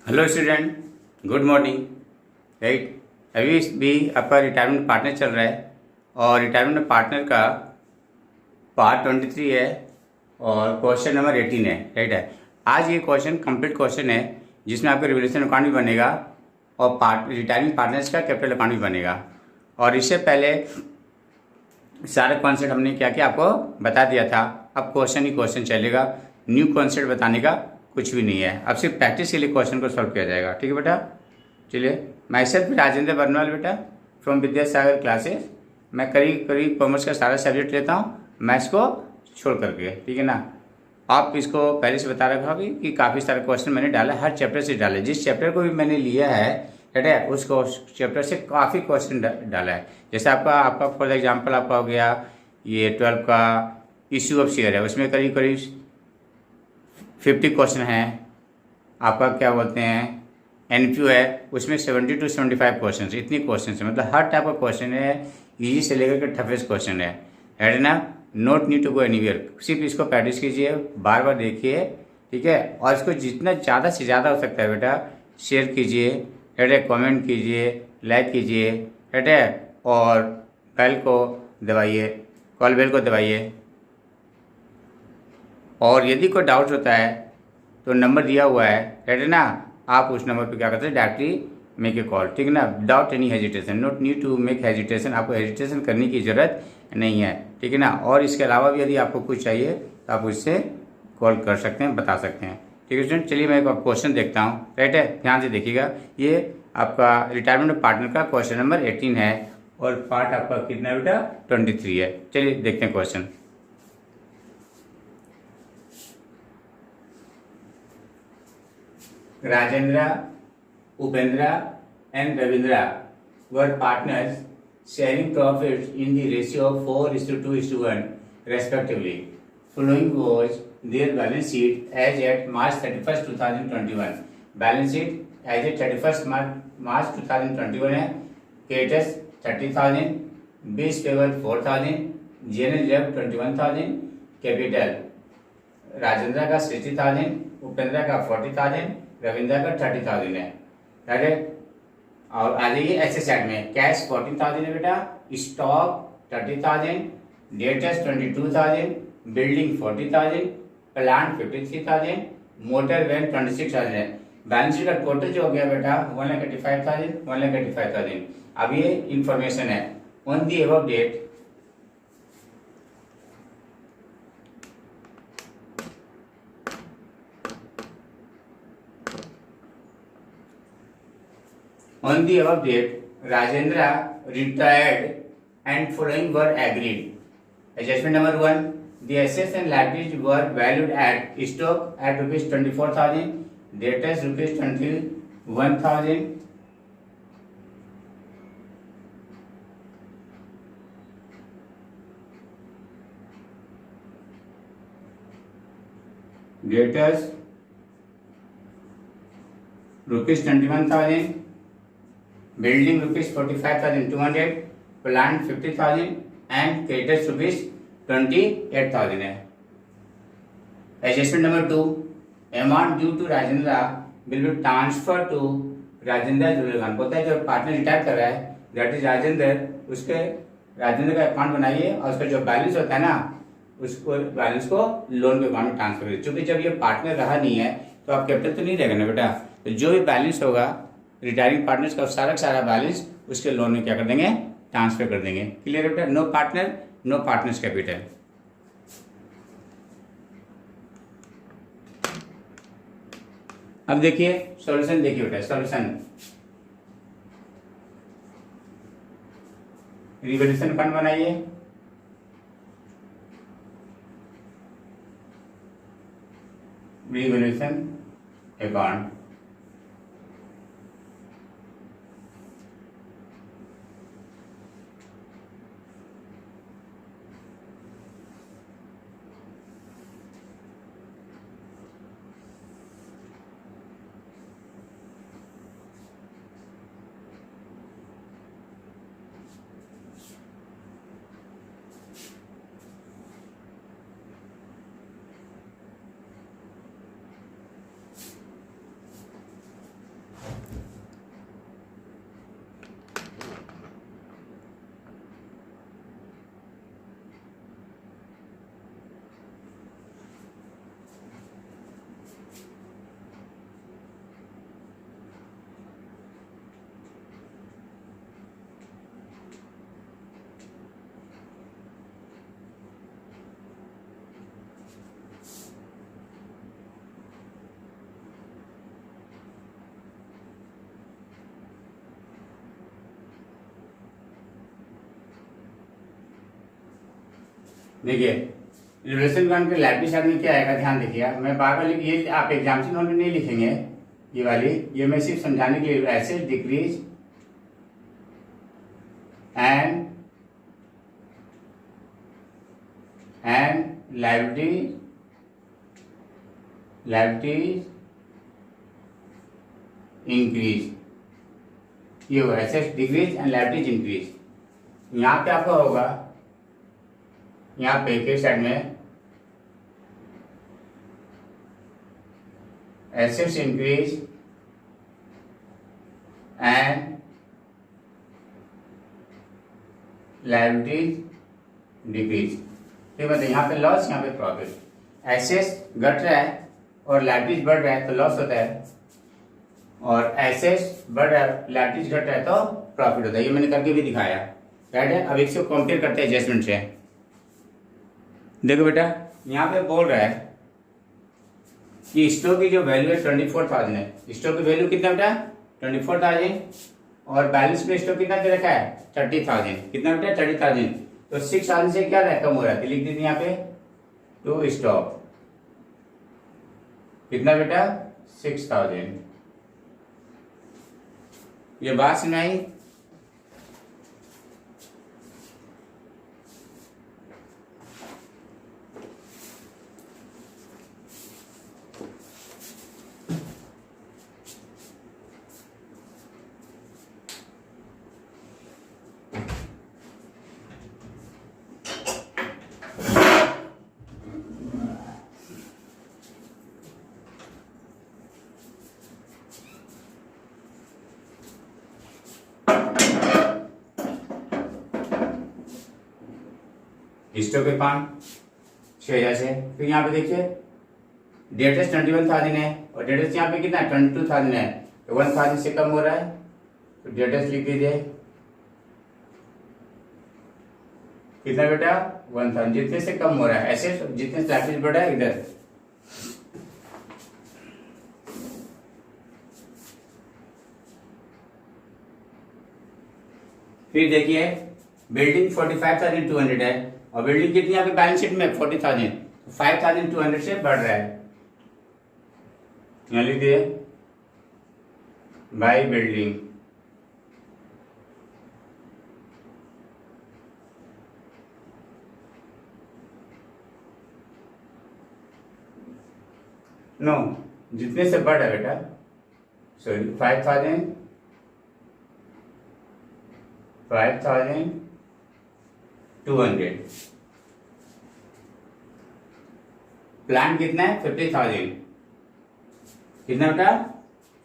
Hello student, good morning. Right, अभी भी आपका रिटायरमेंट पार्टनर चल रहा है और रिटायरमेंट पार्टनर का पार्ट 23 है और क्वेश्चन नंबर 18 है। राइट है, आज ये क्वेश्चन कंप्लीट क्वेश्चन है जिसमें आपका रिवोल्यूशन अकाउंट भी बनेगा और रिटायरिंग पार्टनर्स का कैपिटल अकाउंट भी बनेगा। और इससे पहले सारे कॉन्सेप्ट हमने क्या किया आपको बता दिया था। अब क्वेश्चन ही क्वेश्चन चलेगा, न्यू कॉन्सेप्ट बताने का कुछ भी नहीं है। अब सिर्फ प्रैक्टिस के लिए क्वेश्चन को सॉल्व किया जाएगा। ठीक है बेटा, चलिए। मैं सेल्फ राजेंद्र बर्नवाल बेटा, फ्रॉम विद्यासागर क्लासेस। मैं करीब करीब कॉमर्स का सारा सब्जेक्ट लेता हूँ, मैथ्स को छोड़ करके। ठीक है ना। आप इसको पहले से बता रखा होगा कि काफ़ी सारे क्वेश्चन मैंने डाला, हर चैप्टर से डाले। जिस चैप्टर को भी मैंने लिया है ठीक है, उस चैप्टर से काफ़ी क्वेश्चन डाला है। जैसे आपका फॉर एग्जांपल आपका हो गया ये 12 का इशू ऑफ शेयर है, उसमें करीब करीब 50 क्वेश्चन हैं। आपका क्या बोलते हैं एनपीओ है, उसमें 70 to 75 क्वेश्चन, इतनी क्वेश्चन है। मतलब हर टाइप का क्वेश्चन है, इजी से लेकर के टफेस्ट क्वेश्चन है ना। Not need to go anywhere, सिर्फ इसको प्रैक्टिस कीजिए, बार बार देखिए। ठीक है, और इसको जितना ज़्यादा से ज़्यादा हो सकता है बेटा शेयर कीजिए, है कमेंट कीजिए, लाइक कीजिए, है और बेल को दबाइए, कॉल बेल को दबाइए। और यदि कोई डाउट होता है तो नंबर दिया हुआ है ना, आप उस नंबर पे क्या करते हैं डायरेक्टली मेक ए कॉल। ठीक है ना, without any hesitation, not need to make hesitation. आपको हेजिटेशन करने की ज़रूरत नहीं है। ठीक है ना। और इसके अलावा भी यदि आपको कुछ चाहिए तो आप उससे कॉल कर सकते हैं, बता सकते हैं। ठीक है स्टूडेंट, चलिए मैं एक क्वेश्चन देखता हूँ। राइट है, ध्यान से देखिएगा। ये आपका रिटायरमेंट पार्टनर का क्वेश्चन नंबर 18 है और पार्ट आपका कितना है बेटा 23 है। चलिए देखते हैं question. Rajendra, Upendra and Ravindra were partners sharing profits in the ratio of 4:2:1 respectively. Following was their balance sheet as at March 31st, 2021. Balance sheet as at 31st March 2021 है। Creditors 30,000, base payable 4,000, general debt 21,000, capital Rajendra का 60,000, उपेंद्र का 40,000, रविंद्र का 30,000 है। ठीक है, और आ जाइए ऐसे साइड में कैश 14,000 है बेटा, stock 30,000, debtors 22,000, building 40,000, plant 53,000, motor van 26,000 है। बैलेंस शीट का टोटल जो हो गया बेटा 1,85,000। अब ये इंफॉर्मेशन है on the above date. On the above date, Rajendra retired and following were agreed. Adjustment number 1, the assets and liabilities were valued at stock at rupees 24,000, debtors rupees 21,000, debtors rupees 21,000, building rupees 45,200, plant 50,000 and creditors rupees 28,000 है। Adjustment number 2, amount due to Rajendra will be transfer to Rajendra जुलेगान। बोलता है जो partner retire कर रहा है that is Rajendra, उसके राजेंद्र का अकाउंट बनाइए और उसका जो बैलेंस होता है ना उसको बैलेंस को लोन के अकाउंट में ट्रांसफर करिए। क्योंकि जब ये पार्टनर रहा नहीं है तो आप कैपिटल तो नहीं रहेगा ना बेटा, तो जो भी बैलेंस होगा रिटायरिंग पार्टनर्स का सारा बैलेंस उसके लोन में क्या कर देंगे ट्रांसफर कर देंगे। क्लियर बेटा, no partner no partners capital. अब देखिए सॉल्यूशन, देखिए बेटा सॉल्यूशन। रिवोल्यूशन फंड बनाइए, रिवोल्यूशन अकाउंट। देखिए रिवोल्यूशन वन के लेफ्ट साइड में क्या आएगा, ध्यान देखिए, मैं बार बार ये आप एग्जाम्पल नोट में नहीं लिखेंगे, ये वाली, ये मैं सिर्फ समझाने के लिए, asset decrease and liability increase, ये होगा asset decrease and liabilities increase. यहाँ पे आपका होगा, यहाँ पे के साइड में assets increase and liabilities decrease. ठीक है, यहाँ पे लॉस, यहाँ पे प्रॉफिट। एसेट्स घट रहा है और लायबिलिटीज बढ़ रहा है तो लॉस होता है, और एसेट्स बढ़ रहा है लायबिलिटीज घट रहा है तो प्रॉफिट होता है। ये मैंने करके भी दिखाया, राइट है। अब इसको कंपेयर करते हैं एडजस्टमेंट से। देखो बेटा, यहाँ पे बोल रहा है कि स्टॉक की जो वैल्यू है 24,000 है। स्टॉक की वैल्यू कितना बेटा 24,000, और बैलेंस में स्टॉक कितना दे रखा है 30,000। कितना बेटा 30,000, तो 6,000 से क्या कम हो रहा है, तो लिख दीजिए यहाँ पे टू स्टॉक। कितना बेटा 6,000। ये बात सुनाई। स्टॉक के 6,000 से, फिर यहाँ पे देखिए डेटस 21,000 है और डेटस यहाँ पे कितना 22,000 है, तो 1,000 से कम हो रहा है, तो डेटस लिख दीजिए कितना बेटा 1,000, जितने से कम हो रहा है। ऐसे जितने से लाइबिलिटी बढ़ रहा है इधर। फिर देखिए बिल्डिंग 45,200 है और बिल्डिंग कितनी यहाँ पे बैलेंस शीट में 40,000, 5,200 से बढ़ रहा है। यहाँ लिख दिए बाय बिल्डिंग, नो जितने से बढ़ रहा है बेटा, सॉरी 5,200। प्लान कितना है 50,000। कितना बेटा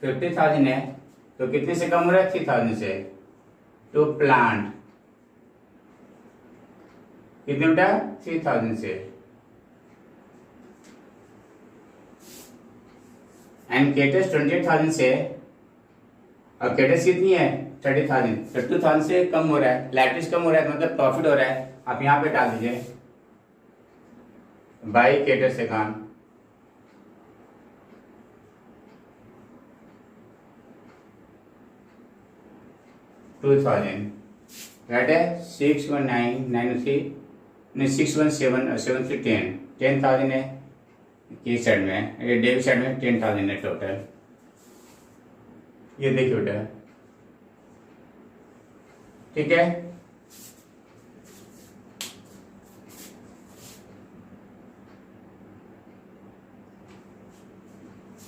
50,000 है, तो कितने से कम हो रहा है 3,000 से, तो प्लांट कितने बेटा 3,000 से। एंड केटस 28,000 से, और केटस कितनी है 30,000, तो 2,000 से कम हो रहा है, लाइबिलिटीज कम हो रहा है, मतलब प्रॉफिट हो रहा है। आप यहाँ पे डाल दीजिए बाई केटस से काम, राइट है 6,1,993 है किस साइड में, ये डेबिट साइड में 10,000 है टोटल। ये देखिए बेटा, ठीक है।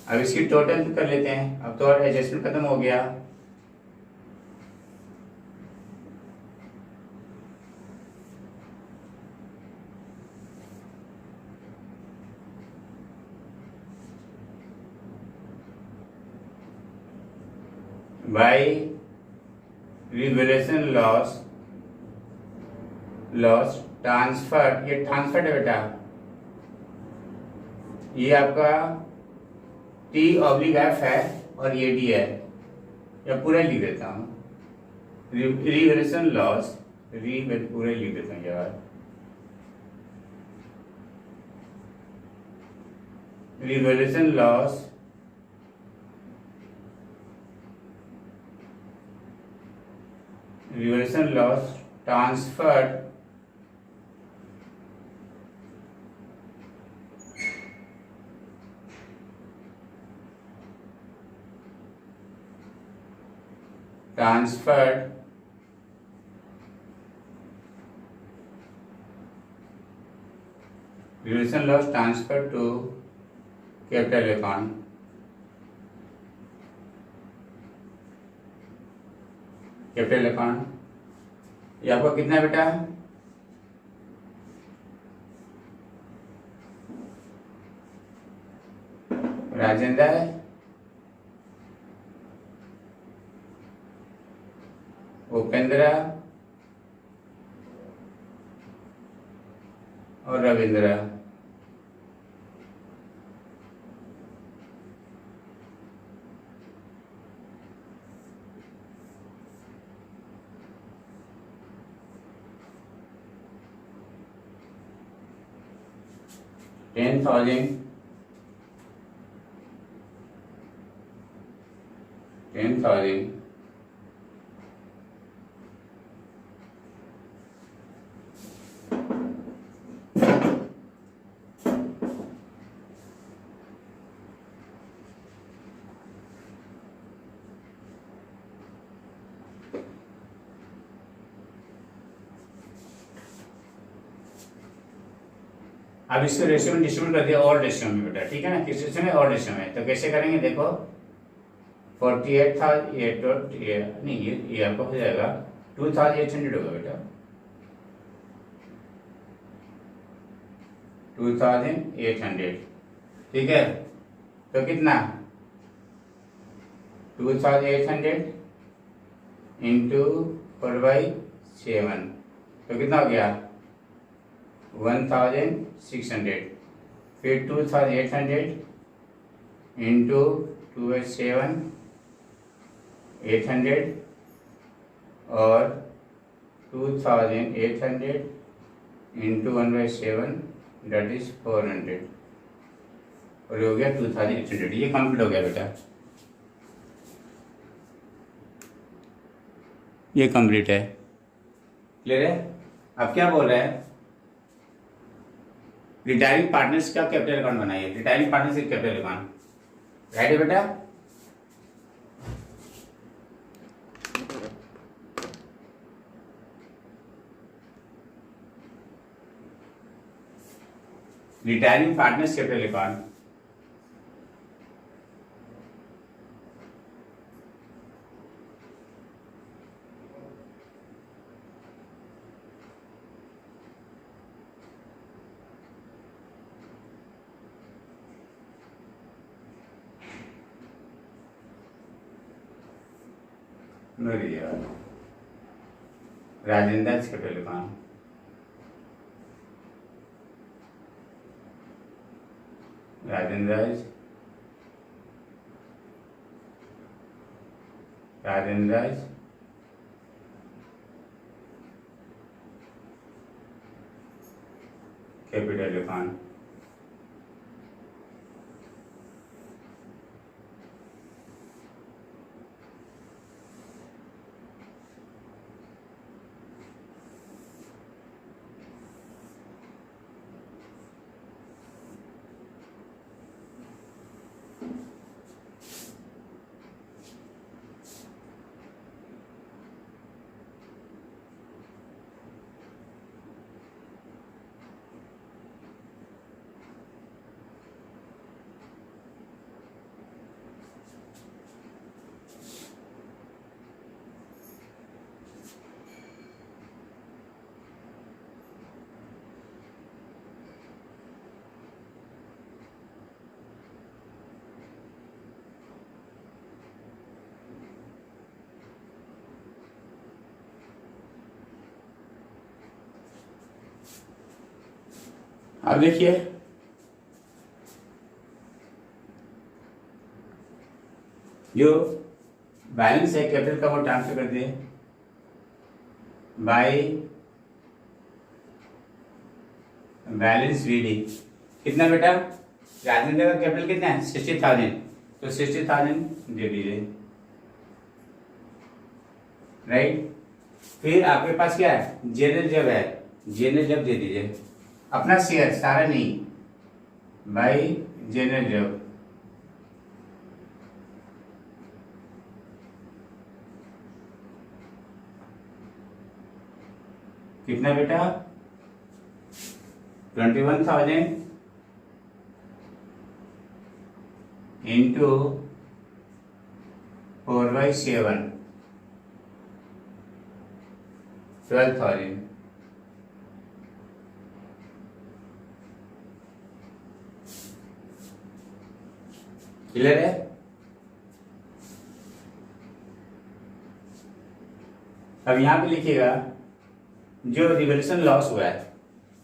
अब इसकी टोटल कर लेते हैं। अब तो एडजस्टमेंट खत्म हो गया। बाई रिवैल्यूएशन लॉस ट्रांसफर, ये ट्रांसफर है बेटा, ये आपका T/F है और ये D है, या पूरा लिख देता हूँ रिवैल्यूएशन लॉस, पूरा लिख देता हूँ यार, revaluation loss transferred transferred relation loss transfer to capital account. Capital account ये आपका कितना बेटा, राजेंद्र, उपेंद्र और रविंद्र। $10,000 अब इसको रेशियो में डिस्ट्रीब्यूट कर दिया और रेशियो में बेटा, ठीक है ना, किस रेशियो में, और रेशियो में। तो कैसे करेंगे देखो, 48 था ये नहीं, ये आपको हो जाएगा 2800 होगा बेटा, 2800, ठीक है। तो कितना, 2800 इंटू 4/7, तो कितना हो गया 1600। फिर 2800 इंटू 2/7 800 और 2800 इंटू 1/7 दैट इज 400 और ये हो गया 2800। ये कंप्लीट हो गया बेटा, ये कंप्लीट है, क्लियर है। अब क्या बोल रहे हैं, रिटायरिंग पार्टनर्स का कैपिटल अकाउंट बनाइए, रिटायरिंग पार्टनर्स का कैपिटल अकाउंट, राइट है बेटा। Retiring partners capital account, Rajendra capital account, Rajendra capital account. अब देखिए जो बैलेंस है कैपिटल का वो ट्रांसफर कर दिए बाय बैलेंस रीडिंग। कितना बेटा, राजेंद्र का कैपिटल कितना है 60,000, तो 60,000 दे दीजिए, राइट। फिर आपके पास क्या है, जेनरल जब है, जेनरल जब दे दीजिए, अपना शेयर सारा नहीं, बाय जेनरल जब, कितना बेटा 21,000 इंटू 4/7 12,000। क्लियर है? अब यहां पे लिखिएगा जो रिवोल्यूशन लॉस हुआ है,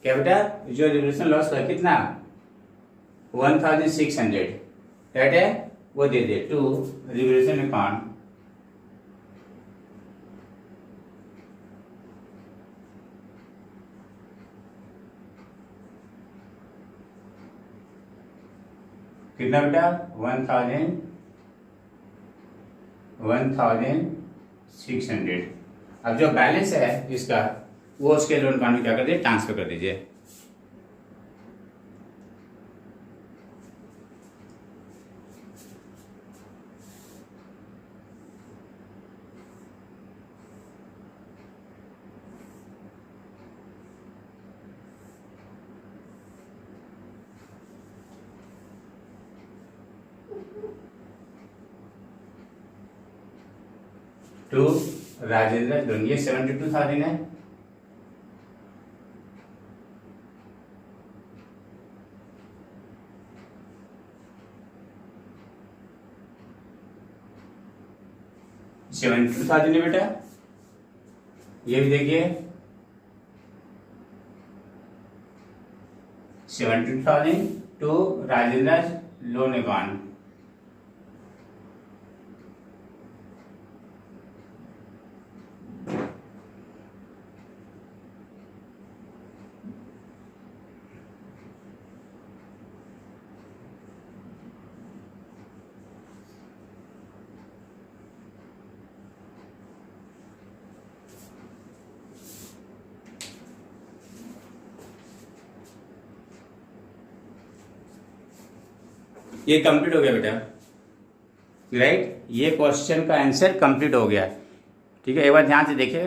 क्या बेटा, जो रिवोल्यूशन लॉस हुआ है कितना 1600, राइट है, वो दे दे टू रिवोल्यूशन अकाउंट। कितना बेटा 1600। अब जो बैलेंस है इसका वो उसके लोन अकाउंट में क्या कर दीजिए, ट्रांसफर कर दीजिए। टू राजेंद्र लोन, ये 72,000 है। $72,000 है बेटा, ये भी देखिए 72,000 टू राजेंद्र लोन अकाउंट। ये कंप्लीट हो गया बेटा, राइट, ये क्वेश्चन का आंसर कंप्लीट हो गया। ठीक है, एक बार ध्यान से देखिए।